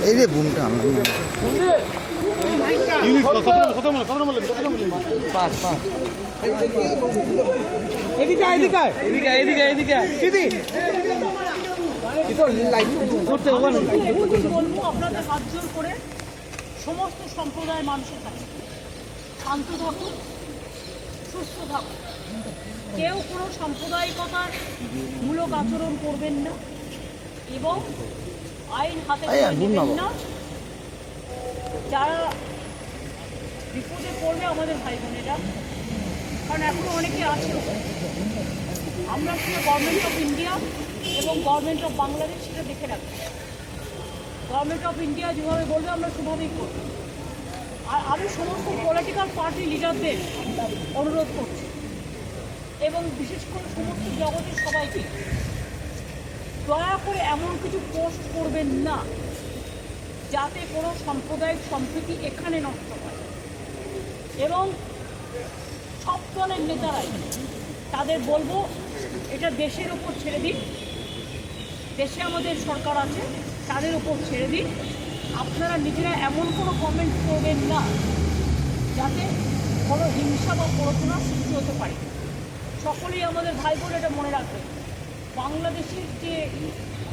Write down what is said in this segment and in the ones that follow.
এই যে বুমটা আমরা আপনাদের হাত জোর করে সমস্ত সম্প্রদায়ের মানুষের কাছে শান্ত থাকুন, সুস্থ থাকুন, কেউ কোনো সাম্প্রদায়িকতার মূলক আচরণ করবেন না এবং আইন হাতে নেবেন না। যারা বিপদে পড়বে আমাদের ভাই বোনেরা, কারণ এখনো অনেকে আছে, আমরা শুধু গভর্নমেন্ট অফ ইন্ডিয়া এবং গভর্নমেন্ট অফ বাংলাদেশ সেটা দেখে রাখবো। গভর্নমেন্ট অফ ইন্ডিয়া যেভাবে বলবে আমরা সেভাবেই করব। আর আমি সমস্ত পলিটিক্যাল পার্টি লিডারদের অনুরোধ করছি এবং বিশেষ করে সমস্ত জগতের সবাইকে, দয়া করে এমন কিছু পোস্ট করবেন না যাতে কোনো সাম্প্রদায়িক সম্প্রীতি এখানে নষ্ট হয়। এবং সব দলের নেতারাই তাদের বলবো এটা দেশের উপর ছেড়ে দিন, দেশে আমাদের সরকার আছে, তাদের উপর ছেড়ে দিন। আপনারা নিজেরা এমন কোনো কমেন্ট করবেন না যাতে কোনো হিংসা বা প্ররোচনা সৃষ্টি হতে পারে। সকলেই আমাদের ভাই বোন এটা মনে রাখবেন, বাংলাদেশের যে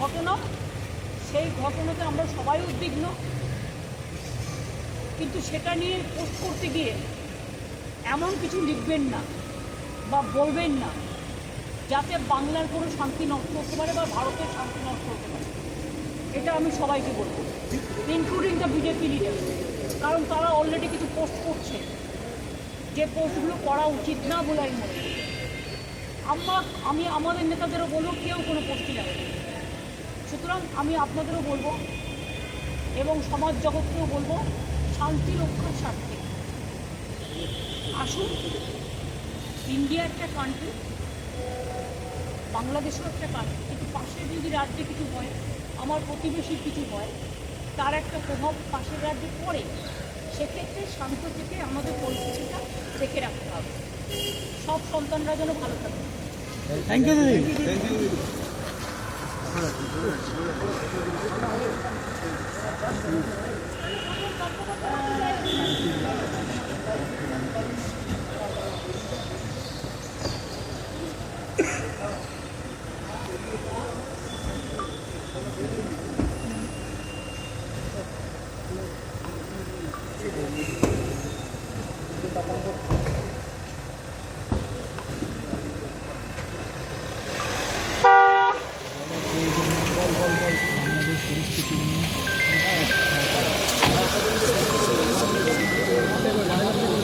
ঘটনা, সেই ঘটনাতে আমরা সবাই উদ্বিগ্ন, কিন্তু সেটা নিয়ে পোস্ট করতে গিয়ে এমন কিছু লিখবেন না বা বলবেন না যাতে বাংলার কোনো শান্তি নষ্ট হতে পারে বা ভারতের শান্তি নষ্ট হতে পারে। এটা আমি সবাইকে বলবো, ইনক্লুডিং দ্য বিজেপি লিডার, কারণ তারা অলরেডি কিছু পোস্ট করছে যে পোস্টগুলো করা উচিত না বলে আমি মনে করি। আমি আমাদের নেতাদেরও বলবো কেউ কোনো পোস্টই যাবে। সুতরাং আমি আপনাদেরও বলবো এবং সমাজ জগৎকেও বলবো, শান্তি রক্ষার স্বার্থে আসুন। ইন্ডিয়া একটা কান্ট্রি, বাংলাদেশও একটা কান্ট্রি, কিন্তু পাশের যদি রাজ্যে কিছু হয়, আমার প্রতিবেশীর কিছু হয়, তার একটা প্রভাব পাশের রাজ্যে পড়ে। সেক্ষেত্রে শান্ত থেকে আমাদের পরিস্থিতিটা দেখে রাখতে হবে। সব সন্তানরা যেন ভালো থাকে। থ্যাংক ইউ দিদি। Kita